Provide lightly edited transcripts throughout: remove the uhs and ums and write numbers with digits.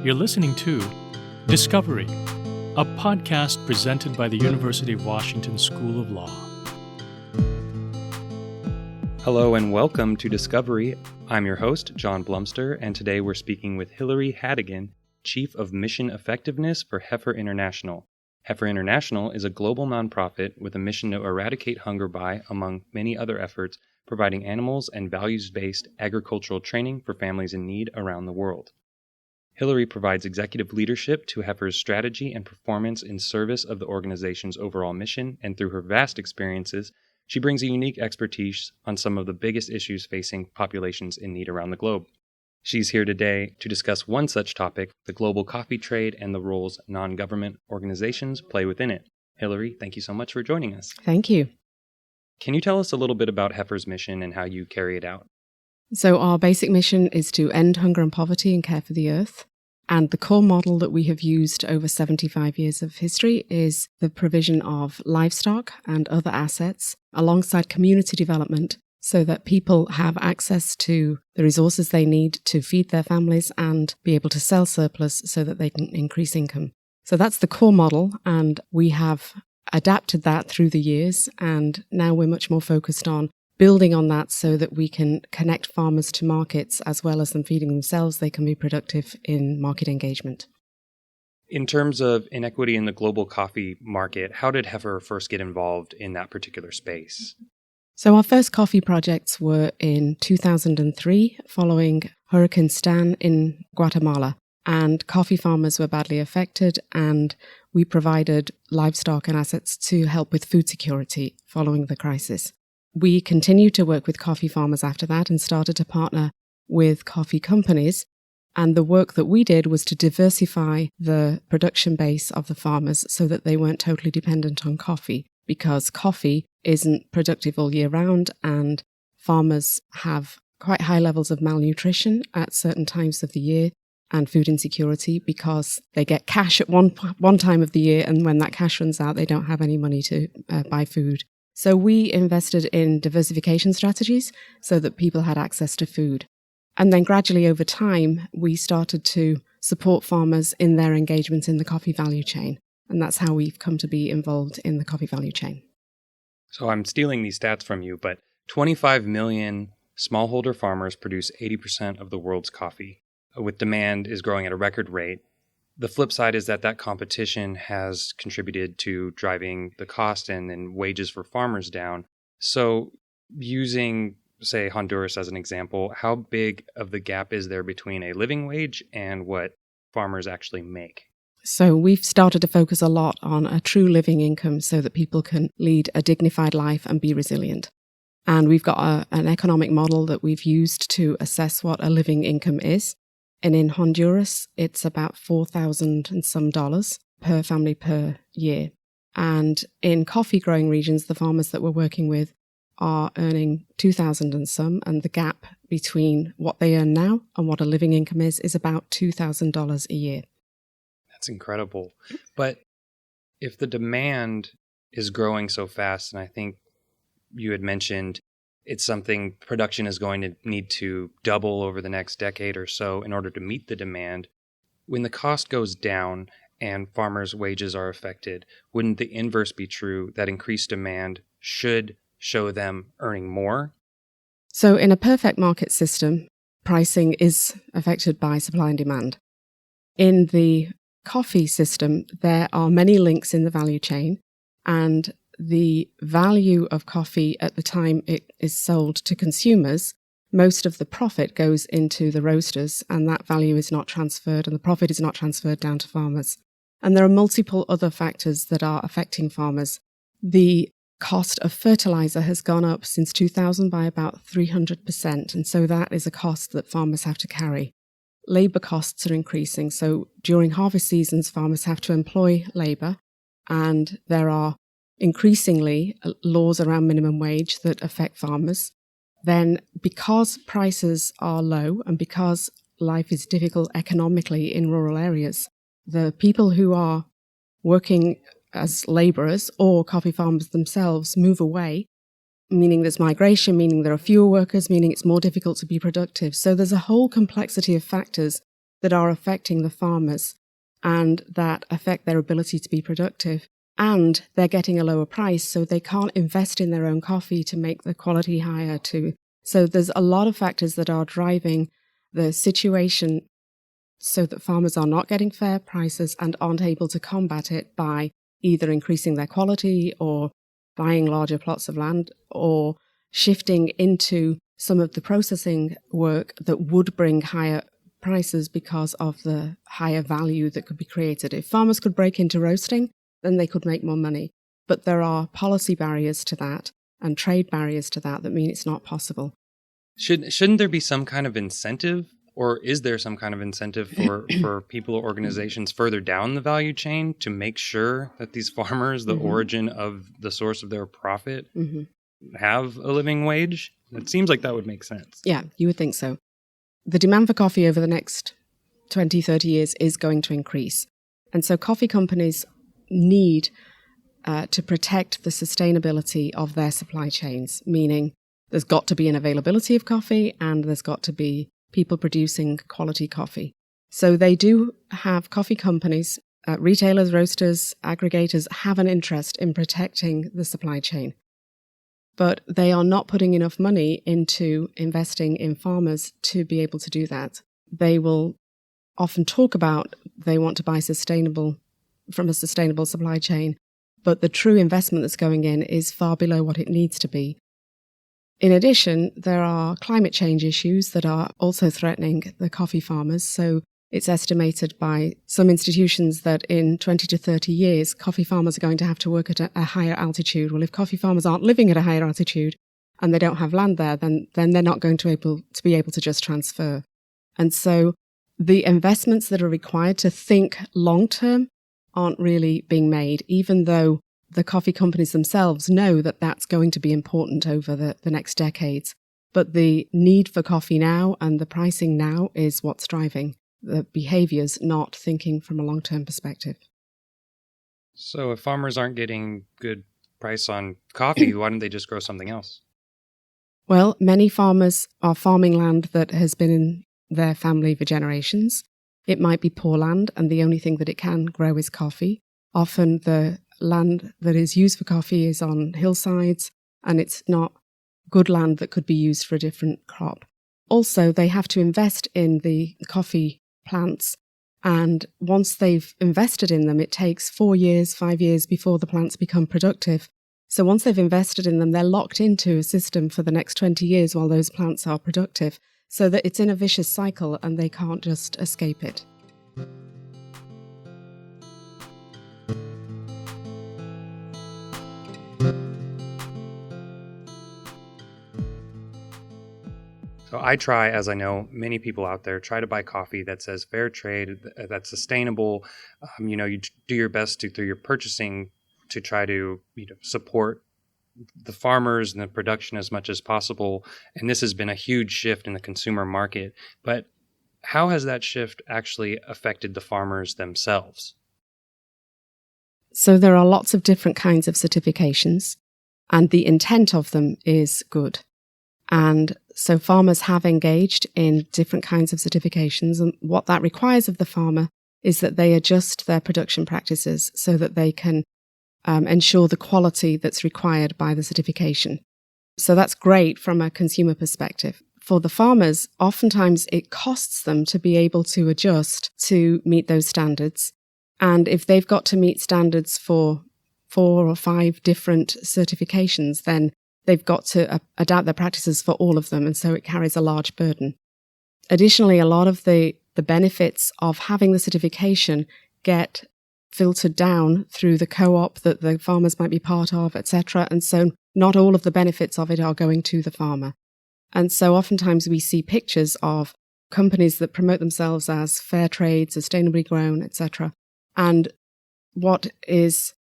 You're listening to Discovery, a podcast presented by the University of Washington School of Law. Hello and welcome to Discovery. I'm your host, John Blumster, and today we're speaking with Hilary Haddigan, Chief of Mission Effectiveness for Heifer International. Heifer International is a global nonprofit with a mission to eradicate hunger by, among many other efforts, providing animals and values-based agricultural training for families in need around the world. Hilary provides executive leadership to Heifer's strategy and performance in service of the organization's overall mission, and through her vast experiences, she brings a unique expertise on some of the biggest issues facing populations in need around the globe. She's here today to discuss one such topic, the global coffee trade and the roles non-government organizations play within it. Hilary, thank you so much for joining us. Thank you. Can you tell us a little bit about Heifer's mission and how you carry it out? So our basic mission is to end hunger and poverty and care for the earth. And the core model that we have used over 75 years of history is the provision of livestock and other assets alongside community development so that people have access to the resources they need to feed their families and be able to sell surplus so that they can increase income. So that's the core model, and we have adapted that through the years, and now we're much more focused on building on that so that we can connect farmers to markets as well as them feeding themselves. They can be productive in market engagement. In terms of inequity in the global coffee market, how did Heifer first get involved in that particular space? So our first coffee projects were in 2003 following Hurricane Stan in Guatemala, and coffee farmers were badly affected, and we provided livestock and assets to help with food security following the crisis. We continued to work with coffee farmers after that and started to partner with coffee companies. And the work that we did was to diversify the production base of the farmers so that they weren't totally dependent on coffee, because coffee isn't productive all year round and farmers have quite high levels of malnutrition at certain times of the year and food insecurity because they get cash at one time of the year, and when that cash runs out, they don't have any money to buy food. So we invested in diversification strategies so that people had access to food. And then gradually over time, we started to support farmers in their engagement in the coffee value chain. And that's how we've come to be involved in the coffee value chain. So I'm stealing these stats from you, but 25 million smallholder farmers produce 80% of the world's coffee, with demand is growing at a record rate. The flip side is that competition has contributed to driving the cost and wages for farmers down. So using, say, Honduras as an example, how big of the gap is there between a living wage and what farmers actually make? So we've started to focus a lot on a true living income so that people can lead a dignified life and be resilient. And we've got an economic model that we've used to assess what a living income is. And in Honduras, it's about $4,000 and some dollars per family per year. And in coffee growing regions, the farmers that we're working with are earning $2,000 and some, and the gap between what they earn now and what a living income is about $2,000 a year. That's incredible. But if the demand is growing so fast, and I think you had mentioned it's something production is going to need to double over the next decade or so in order to meet the demand. When the cost goes down and farmers' wages are affected, wouldn't the inverse be true, that increased demand should show them earning more? So in a perfect market system, pricing is affected by supply and demand. In the coffee system, there are many links in the value chain, and the value of coffee at the time it is sold to consumers, most of the profit goes into the roasters, and that value is not transferred, and the profit is not transferred down to farmers. And there are multiple other factors that are affecting farmers. The cost of fertilizer has gone up since 2000 by about 300%, and so that is a cost that farmers have to carry. Labour costs are increasing, so during harvest seasons, farmers have to employ labour, and there are increasingly laws around minimum wage that affect farmers. Then because prices are low and because life is difficult economically in rural areas, the people who are working as labourers or coffee farmers themselves move away, meaning there's migration, meaning there are fewer workers, meaning it's more difficult to be productive. So there's a whole complexity of factors that are affecting the farmers and that affect their ability to be productive. And they're getting a lower price, so they can't invest in their own coffee to make the quality higher. So there's a lot of factors that are driving the situation so that farmers are not getting fair prices and aren't able to combat it by either increasing their quality or buying larger plots of land or shifting into some of the processing work that would bring higher prices because of the higher value that could be created. If farmers could break into roasting, then they could make more money. But there are policy barriers to that and trade barriers to that mean it's not possible. Shouldn't there be some kind of incentive, or is there some kind of incentive for people or organizations further down the value chain to make sure that these farmers, the origin of the source of their profit, have a living wage? It seems like that would make sense. Yeah, you would think so. The demand for coffee over the next 20, 30 years is going to increase. And so coffee companies need to protect the sustainability of their supply chains, meaning there's got to be an availability of coffee and there's got to be people producing quality coffee. So they do have coffee companies, retailers, roasters, aggregators have an interest in protecting the supply chain. But they are not putting enough money into investing in farmers to be able to do that. They will often talk about they want to buy from a sustainable supply chain, but the true investment that's going in is far below what it needs to be. In addition, there are climate change issues that are also threatening the coffee farmers. So it's estimated by some institutions that in 20 to 30 years, coffee farmers are going to have to work at a higher altitude. Well, if coffee farmers aren't living at a higher altitude and they don't have land there, then they're not going to be able to just transfer. And so the investments that are required to think long-term aren't really being made, even though the coffee companies themselves know that that's going to be important over the next decades. But the need for coffee now and the pricing now is what's driving the behaviors, not thinking from a long-term perspective. So if farmers aren't getting good price on coffee, why don't they just grow something else? Well, many farmers are farming land that has been in their family for generations. It might be poor land, and the only thing that it can grow is coffee. Often the land that is used for coffee is on hillsides, and it's not good land that could be used for a different crop. Also, they have to invest in the coffee plants, and once they've invested in them, it takes 4 years, 5 years before the plants become productive. So once they've invested in them, they're locked into a system for the next 20 years while those plants are productive, so that it's in a vicious cycle and they can't just escape it. So I try, as I know many people out there, try to buy coffee that says fair trade, that's sustainable. You do your best through your purchasing to try to support the farmers and the production as much as possible. And this has been a huge shift in the consumer market. But how has that shift actually affected the farmers themselves? So there are lots of different kinds of certifications, and the intent of them is good. And so farmers have engaged in different kinds of certifications, and what that requires of the farmer is that they adjust their production practices so that they can ensure the quality that's required by the certification. So that's great from a consumer perspective. For the farmers, oftentimes it costs them to be able to adjust to meet those standards. And if they've got to meet standards for 4 or 5 different certifications, then they've got to adapt their practices for all of them, and so it carries a large burden. Additionally, a lot of the benefits of having the certification get filtered down through the co-op that the farmers might be part of, etc. And so not all of the benefits of it are going to the farmer. And so oftentimes we see pictures of companies that promote themselves as fair trade, sustainably grown, etc. And what is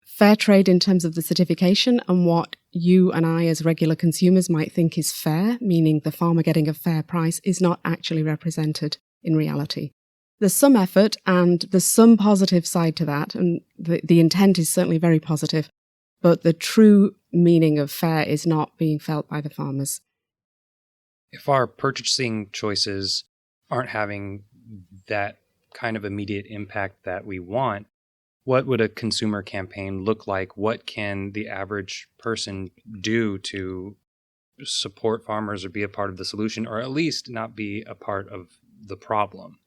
fair trade in terms of the certification and what you and I as regular consumers might think is fair, meaning the farmer getting a fair price, is not actually represented in reality. There's some effort and there's some positive side to that, and the intent is certainly very positive, but the true meaning of fair is not being felt by the farmers. If our purchasing choices aren't having that kind of immediate impact that we want, what would a consumer campaign look like? What can the average person do to support farmers or be a part of the solution, or at least not be a part of the problem?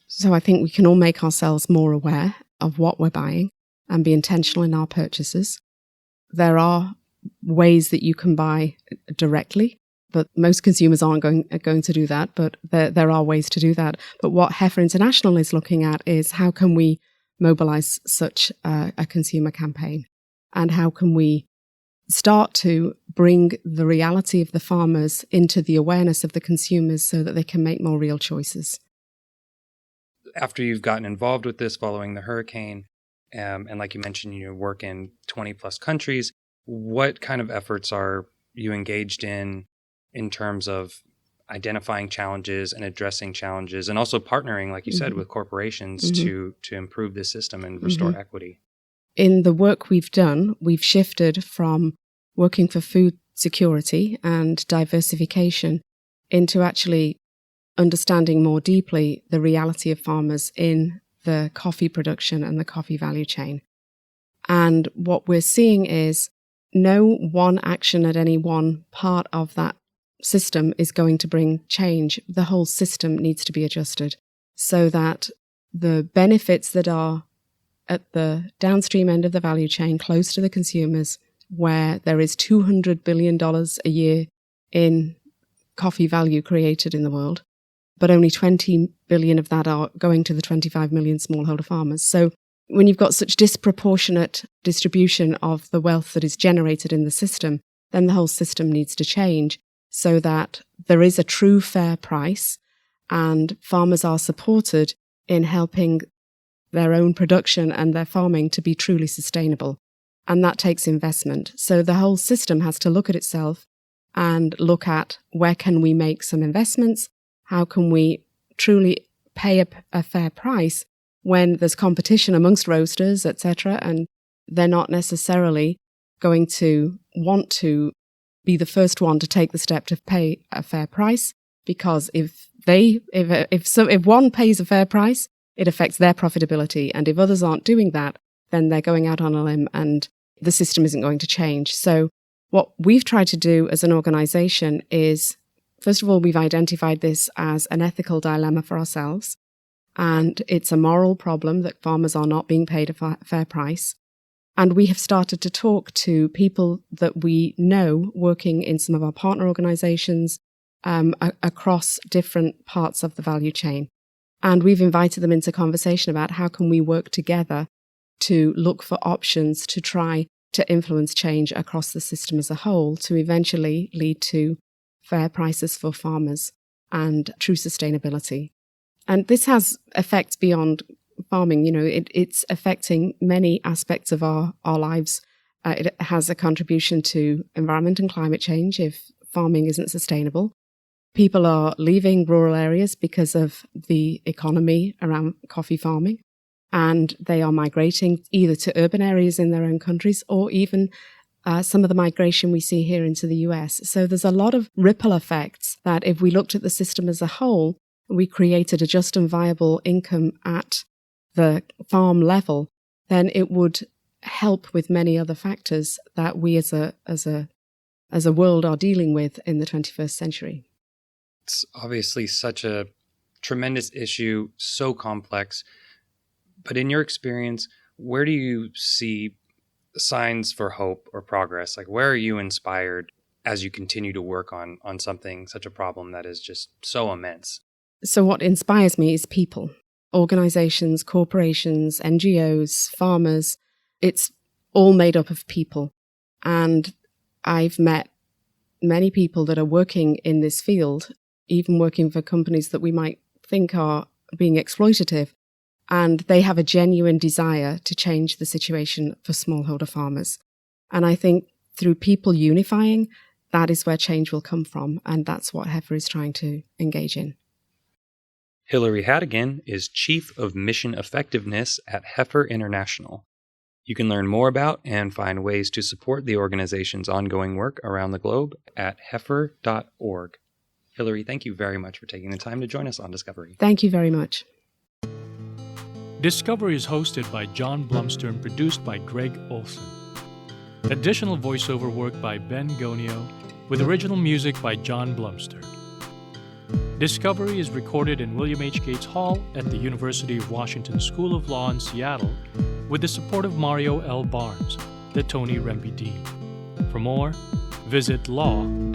So I think we can all make ourselves more aware of what we're buying and be intentional in our purchases. There are ways that you can buy directly, but most consumers aren't going to do that, but there are ways to do that. But what Heifer International is looking at is how can we mobilize such a consumer campaign, and how can we start to bring the reality of the farmers into the awareness of the consumers so that they can make more real choices. After you've gotten involved with this following the hurricane, and like you mentioned, you work in 20 plus countries, what kind of efforts are you engaged in terms of identifying challenges and addressing challenges, and also partnering, like you said, with corporations to improve this system and restore equity? In the work we've done, we've shifted from working for food security and diversification into actually understanding more deeply the reality of farmers in the coffee production and the coffee value chain. And what we're seeing is no one action at any one part of that system is going to bring change. The whole system needs to be adjusted so that the benefits that are at the downstream end of the value chain, close to the consumers, where there is $200 billion a year in coffee value created in the world, but only 20 billion of that are going to the 25 million smallholder farmers. So when you've got such disproportionate distribution of the wealth that is generated in the system, then the whole system needs to change so that there is a true fair price and farmers are supported in helping their own production and their farming to be truly sustainable. And that takes investment. So the whole system has to look at itself and look at where can we make some investments? How can we truly pay a fair price when there's competition amongst roasters, etc., and they're not necessarily going to want to be the first one to take the step to pay a fair price, because if one pays a fair price, it affects their profitability, and if others aren't doing that, then they're going out on a limb and the system isn't going to change. So what we've tried to do as an organization is, first of all, we've identified this as an ethical dilemma for ourselves, and it's a moral problem that farmers are not being paid a fair price. And we have started to talk to people that we know working in some of our partner organizations across different parts of the value chain. And we've invited them into conversation about how can we work together to look for options to try to influence change across the system as a whole to eventually lead to fair prices for farmers and true sustainability. And this has effects beyond farming. It's affecting many aspects of our lives. It has a contribution to environment and climate change if farming isn't sustainable. People are leaving rural areas because of the economy around coffee farming, and they are migrating either to urban areas in their own countries or even some of the migration we see here into the US. So there's a lot of ripple effects that if we looked at the system as a whole, we created a just and viable income at the farm level, then it would help with many other factors that we as a world are dealing with in the 21st century. It's obviously such a tremendous issue, so complex. But in your experience, where do you see signs for hope or progress? Like, where are you inspired as you continue to work on something, such a problem that is just so immense? So what inspires me is people, organizations, corporations, NGOs, farmers. It's all made up of people. And I've met many people that are working in this field, even working for companies that we might think are being exploitative. And they have a genuine desire to change the situation for smallholder farmers. And I think through people unifying, that is where change will come from. And that's what Heifer is trying to engage in. Hilary Haddigan is Chief of Mission Effectiveness at Heifer International. You can learn more about and find ways to support the organization's ongoing work around the globe at heifer.org. Hilary, thank you very much for taking the time to join us on Discovery. Thank you very much. Discovery is hosted by John Blumster and produced by Greg Olson. Additional voiceover work by Ben Gonio, with original music by John Blumster. Discovery is recorded in William H. Gates Hall at the University of Washington School of Law in Seattle with the support of Mario L. Barnes, the Tony Rempe Dean. For more, visit law.uw.edu.